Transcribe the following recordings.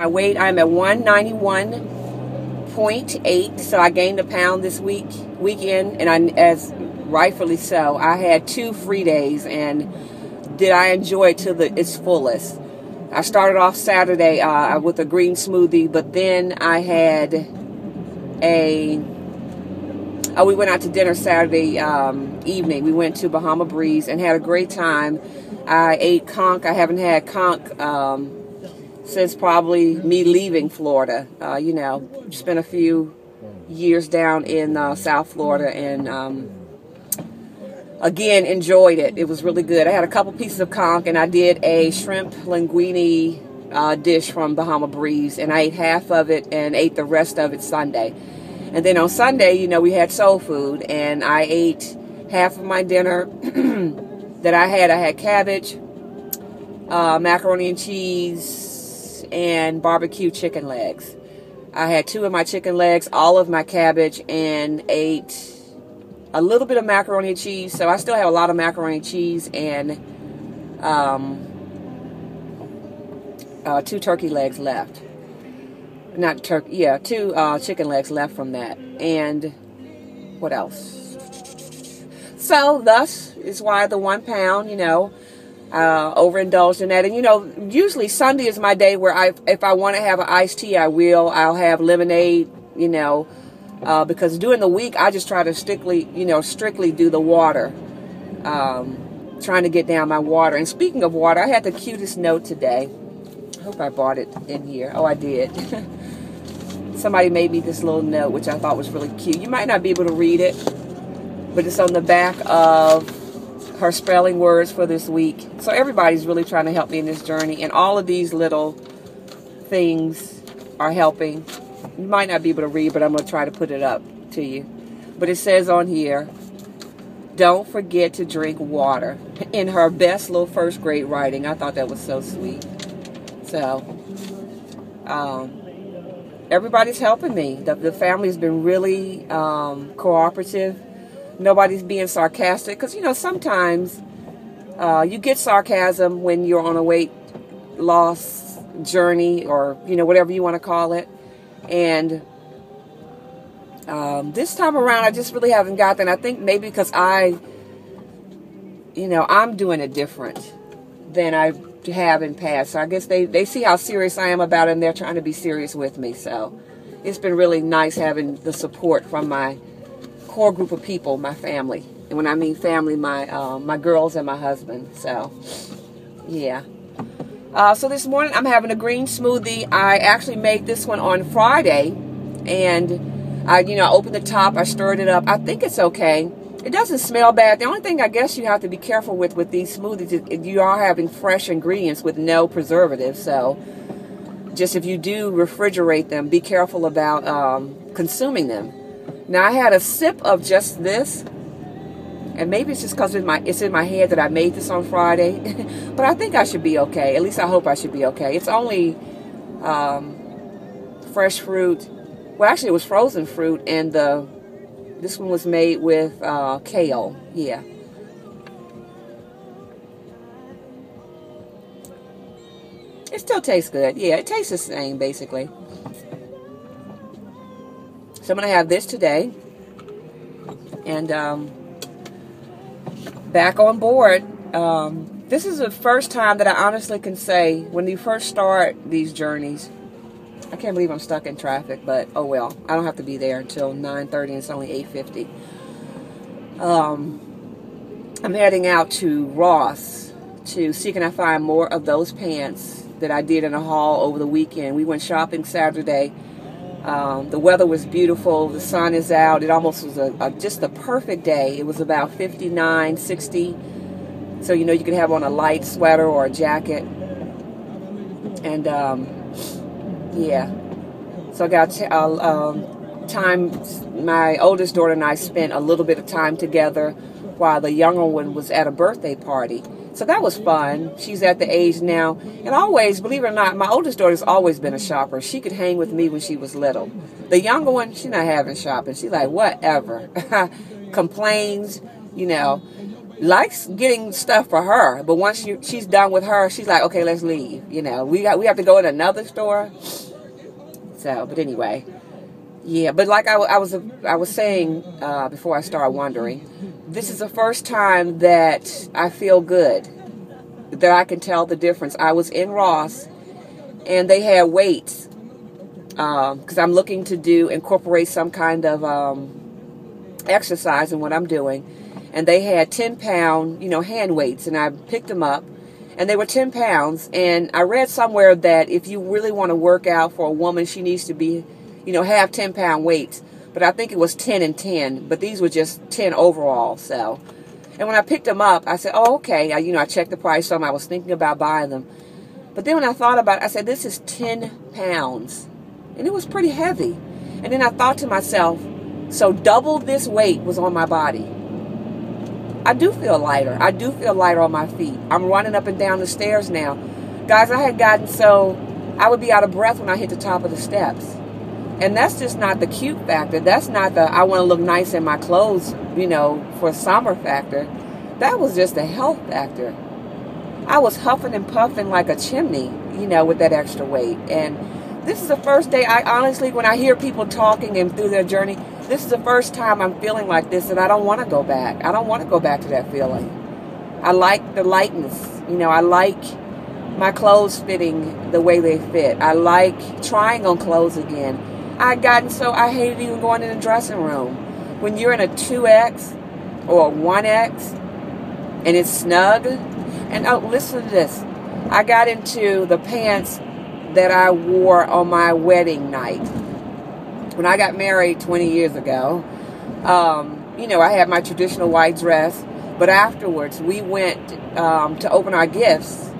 My weight, I'm at 191.8, so I gained a pound this weekend, and as rightfully so. I had 2 free days, and did I enjoy it to its fullest. I started off Saturday with a green smoothie, but then I had we went out to dinner Saturday evening. We went to Bahama Breeze and had a great time. I ate conch. I haven't had conch since probably me leaving Florida. Spent a few years down in South Florida, and again, enjoyed it. It was really good. I had a couple pieces of conch, and I did a shrimp linguine dish from Bahama Breeze, and I ate half of it and ate the rest of it Sunday. And then on Sunday, we had soul food, and I ate half of my dinner that I had cabbage, macaroni and cheese, and barbecue chicken legs. I had 2 of my chicken legs, all of my cabbage, and ate a little bit of macaroni and cheese. So I still have a lot of macaroni and cheese, and 2 turkey legs left. Not turkey, yeah, 2 chicken legs left from that. And what else? So thus is why the 1 pound, overindulged in that. And usually Sunday is my day where if I want to have an iced tea, I'll have lemonade, because during the week I just try to strictly do the water, trying to get down my water. And speaking of water, I had the cutest note today. I hope I brought it in here. Oh, I did. Somebody made me this little note, which I thought was really cute. You might not be able to read it, but it's on the back of her spelling words for this week. So everybody's really trying to help me in this journey, and all of these little things are helping. You might not be able to read, but I'm going to try to put it up to you. But it says on here, don't forget to drink water, in her best little first grade writing. I thought that was so sweet. So, everybody's helping me. The family's been really cooperative. Nobody's being sarcastic, because sometimes you get sarcasm when you're on a weight loss journey, or whatever you want to call it. And this time around, I just really haven't got that. I think maybe because I'm doing it different than I have in past. So I guess they see how serious I am about it, and they're trying to be serious with me. So it's been really nice having the support from my core group of people, my family. And when I mean family, my girls and my husband. So yeah. So this morning I'm having a green smoothie. I actually made this one on Friday, and I opened the top, I stirred it up. I think it's okay. It doesn't smell bad. The only thing I guess you have to be careful with these smoothies is you are having fresh ingredients with no preservatives. So just if you do refrigerate them, be careful about consuming them. Now I had a sip of just this, and maybe it's just because it's in my head that I made this on Friday, but I think I should be okay. At least I hope I should be okay. It's only fresh fruit. Well, actually it was frozen fruit, and this one was made with kale. Yeah. It still tastes good. Yeah, it tastes the same, basically. So I'm going to have this today. And back on board. This is the first time that I honestly can say, when you first start these journeys, I can't believe I'm stuck in traffic, but oh well. I don't have to be there until 9:30, and it's only 8:50. I'm heading out to Ross to see can I find more of those pants that I did in a haul over the weekend. We went shopping Saturday. The weather was beautiful. The sun is out. It almost was just a perfect day. It was about 59, 60. So, you could have on a light sweater or a jacket. And, yeah. So I got time. My oldest daughter and I spent a little bit of time together while the younger one was at a birthday party. So that was fun. She's at the age now. And always, believe it or not, my oldest daughter's always been a shopper. She could hang with me when she was little. The younger one, she's not having shopping. She's like, whatever. Complains, likes getting stuff for her, but once she's done with her, she's like, okay, let's leave. You know, we have to go to another store. So, but anyway, yeah. But like I was saying before I started wondering, this is the first time that I feel good, that I can tell the difference. I was in Ross, and they had weights because I'm looking to incorporate some kind of exercise in what I'm doing, and they had 10-pound, hand weights, and I picked them up. And they were 10 pounds, and I read somewhere that if you really want to work out for a woman, she needs to be, have 10-pound weights. But I think it was 10 and 10, but these were just 10 overall. So, and when I picked them up, I said, oh, okay. I checked the price on them. I was thinking about buying them. But then when I thought about it, I said, this is 10 pounds. And it was pretty heavy. And then I thought to myself, so double this weight was on my body. I do feel lighter. I do feel lighter on my feet. I'm running up and down the stairs now. Guys, I had gotten so I would be out of breath when I hit the top of the steps. And that's just not the cute factor. That's not the I want to look nice in my clothes, for summer factor. That was just a health factor. I was huffing and puffing like a chimney, with that extra weight. And this is the first day, I honestly, when I hear people talking and through their journey, this is the first time I'm feeling like this, and I don't want to go back. I don't want to go back to that feeling. I like the lightness. I like my clothes fitting the way they fit. I like trying on clothes again. I hated even going in the dressing room. When you're in a 2X or a 1X and it's snug, and oh, listen to this. I got into the pants that I wore on my wedding night. When I got married 20 years ago, I had my traditional white dress, but afterwards we went to open our gifts,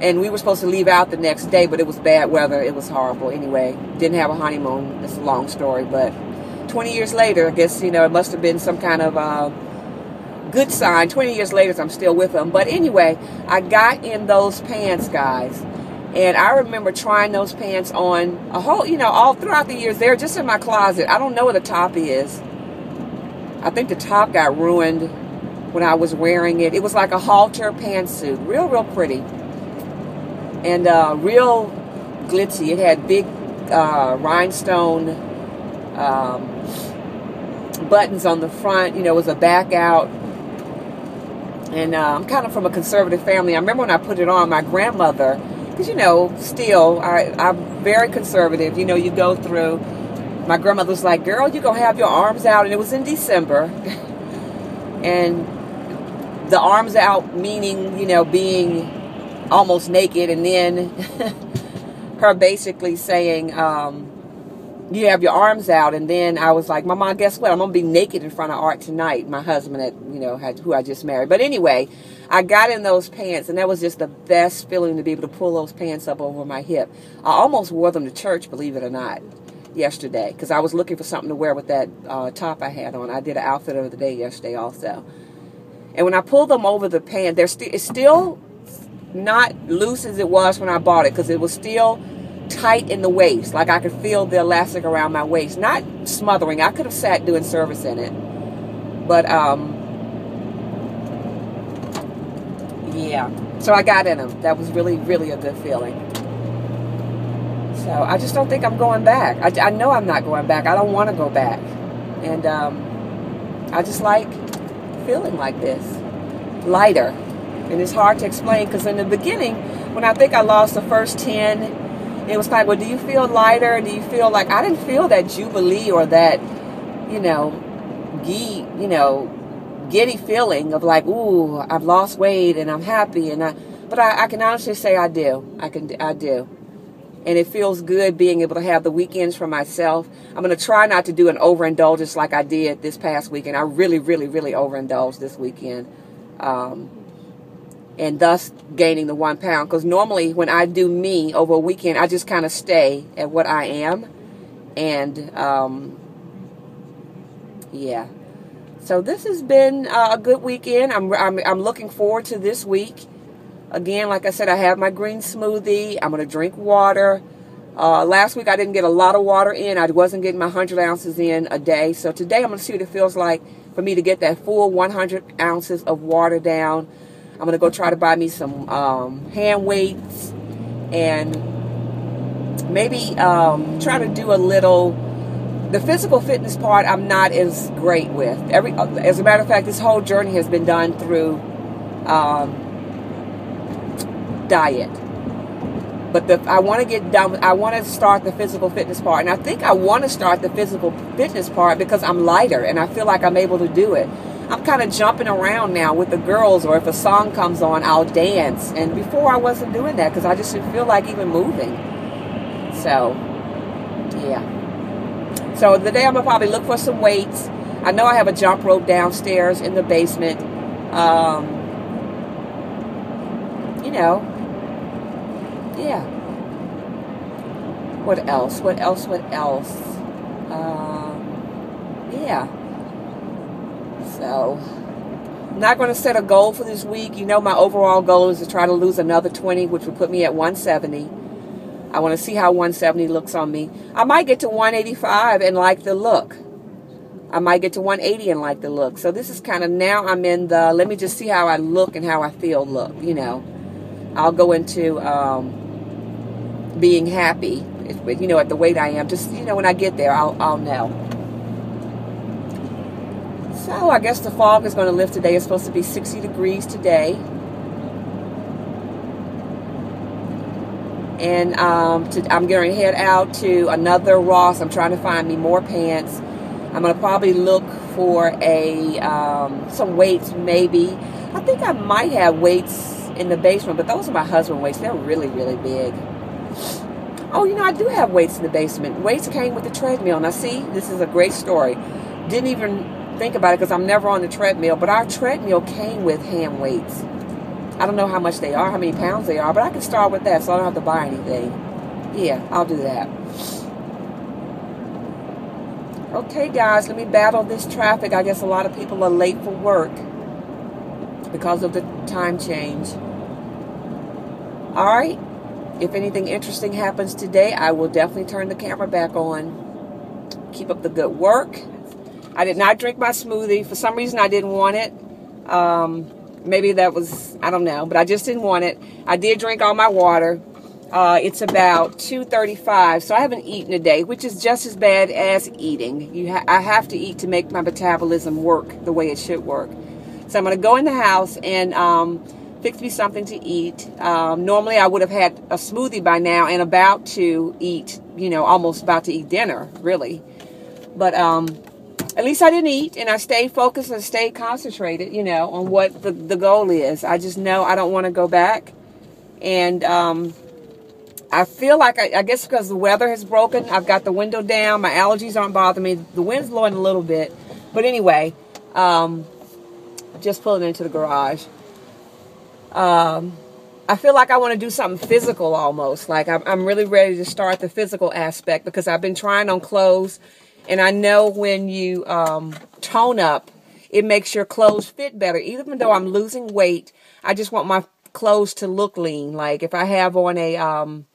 and we were supposed to leave out the next day, but it was bad weather. It was horrible. Anyway, didn't have a honeymoon. It's a long story, but 20 years later, I guess, it must have been some kind of good sign. 20 years later, I'm still with them. But anyway, I got in those pants, guys. And I remember trying those pants on a whole, all throughout the years. They're just in my closet. I don't know where the top is. I think the top got ruined when I was wearing it. It was like a halter pantsuit. Real, real pretty. And real glitzy. It had big rhinestone buttons on the front. It was a back out. And I'm kind of from a conservative family. I remember when I put it on, my grandmother... Because, still, I'm very conservative. You go through, my grandmother was like, girl, you going to have your arms out. And it was in December. And the arms out meaning, being almost naked. And then her basically saying, you have your arms out. And then I was like, Mama, guess what? I'm going to be naked in front of Art tonight. My husband, who I just married. But anyway, I got in those pants, and that was just the best feeling to be able to pull those pants up over my hip. I almost wore them to church, believe it or not, yesterday, because I was looking for something to wear with that top I had on. I did an outfit of the day yesterday also. And when I pulled them over the pants, it's still not loose as it was when I bought it, because it was still tight in the waist. Like I could feel the elastic around my waist. Not smothering. I could have sat doing service in it. But, yeah, so I got in them. That was really, really a good feeling. So I just don't think I'm going back. I know I'm not going back. I don't want to go back. And I just like feeling like this. Lighter. And it's hard to explain because in the beginning, when I think I lost the first 10, it was like, well, do you feel lighter? Do you feel like, I didn't feel that jubilee or that, giddy feeling of like, ooh, I've lost weight and I'm happy, but I can honestly say I do. I do. And it feels good being able to have the weekends for myself. I'm going to try not to do an overindulgence like I did this past weekend. I really, really, really overindulged this weekend. And thus gaining the 1 pound. Because normally when I do me over a weekend, I just kind of stay at what I am. And, yeah. So this has been a good weekend. I'm looking forward to this week. Again, like I said, I have my green smoothie. I'm going to drink water. Last week I didn't get a lot of water in. I wasn't getting my 100 ounces in a day. So today I'm going to see what it feels like. for me to get that full 100 ounces of water down. I'm going to go try to buy me some hand weights and maybe try to do a little. The physical fitness part I'm not as great with. As a matter of fact, this whole journey has been done through diet. But I want to get done. I want to start the physical fitness part, and I think I want to start the physical fitness part because I'm lighter and I feel like I'm able to do it. I'm kind of jumping around now with the girls, or if a song comes on, I'll dance. And before I wasn't doing that because I just didn't feel like even moving. So, yeah. So today I'm going to probably look for some weights. I know I have a jump rope downstairs in the basement. You know, yeah. What else? Yeah. So, I'm not going to set a goal for this week. You know, my overall goal is to try to lose another 20, which would put me at 170. I want to see how 170 looks on me. I might get to 185 and like the look. I might get to 180 and like the look. So this is kind of, now I'm in the, let me just see how I look and how I feel look, you know. I'll go into being happy, you know, at the weight I am. Just, you know, when I get there, I'll know. So I guess the fog is going to lift today. It's supposed to be 60 degrees today. And I'm going to head out to another Ross. I'm trying to find me more pants. I'm going to probably look for some weights maybe. I think I might have weights in the basement, but those are my husband's weights. They're really, really big. Oh, you know, I do have weights in the basement. Weights came with the treadmill. Now, see, this is a great story. Didn't even think about it because I'm never on the treadmill, but our treadmill came with hand weights. I don't know how much they are, how many pounds they are, but I can start with that so I don't have to buy anything. Yeah, I'll do that. Okay, guys, let me battle this traffic. I guess a lot of people are late for work because of the time change. All right. If anything interesting happens today, I will definitely turn the camera back on. Keep up the good work. I did not drink my smoothie. For some reason, I didn't want it. Maybe that was, I don't know, but I just didn't want it. I did drink all my water. It's about 2:35, so I haven't eaten today, which is just as bad as eating. I have to eat to make my metabolism work the way it should work. So I'm going to go in the house and fix me something to eat. Normally, I would have had a smoothie by now and about to eat, you know, almost about to eat dinner, really. But at least I didn't eat, and I stayed focused and stayed concentrated, you know, on what the goal is. I just know I don't want to go back. And I feel like, I guess because the weather has broken, I've got the window down. My allergies aren't bothering me. The wind's blowing a little bit. But anyway, just pulling into the garage. I feel like I want to do something physical almost. Like I'm really ready to start the physical aspect because I've been trying on clothes. And I know when you tone up, it makes your clothes fit better. Even though I'm losing weight, I just want my clothes to look lean. Like if I have on a,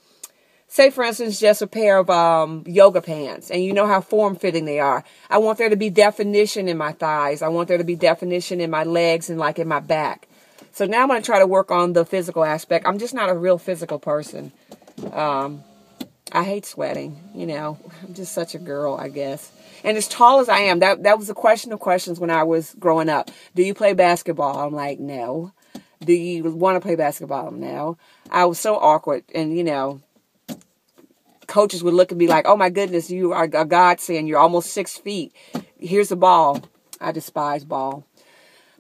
say for instance, just a pair of yoga pants, and you know how form-fitting they are. I want there to be definition in my thighs. I want there to be definition in my legs and like in my back. So now I'm going to try to work on the physical aspect. I'm just not a real physical person. I hate sweating, you know. I'm just such a girl, I guess. And as tall as I am, that was a question of questions when I was growing up. Do you play basketball? I'm like, no. Do you want to play basketball? No. I was so awkward. And, you know, coaches would look at me like, oh, my goodness, you are a godsend. You're almost 6 feet. Here's the ball. I despise ball.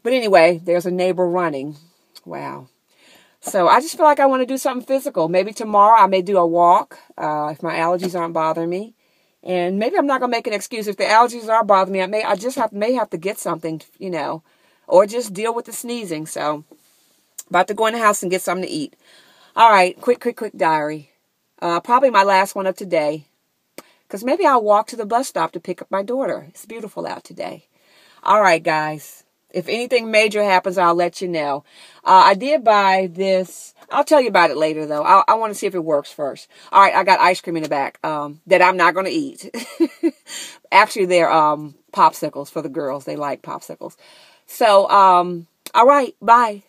But anyway, there's a neighbor running. Wow. So I just feel like I want to do something physical. Maybe tomorrow I may do a walk if my allergies aren't bothering me. And maybe I'm not going to make an excuse. If the allergies are bothering me, I just may have to get something, you know, or just deal with the sneezing. So about to go in the house and get something to eat. All right, quick diary. Probably my last one of today. Because maybe I'll walk to the bus stop to pick up my daughter. It's beautiful out today. All right, guys. If anything major happens, I'll let you know. I did buy this. I'll tell you about it later, though. I want to see if it works first. All right, I got ice cream in the back that I'm not going to eat. Actually, they're popsicles for the girls. They like popsicles. So, all right, bye.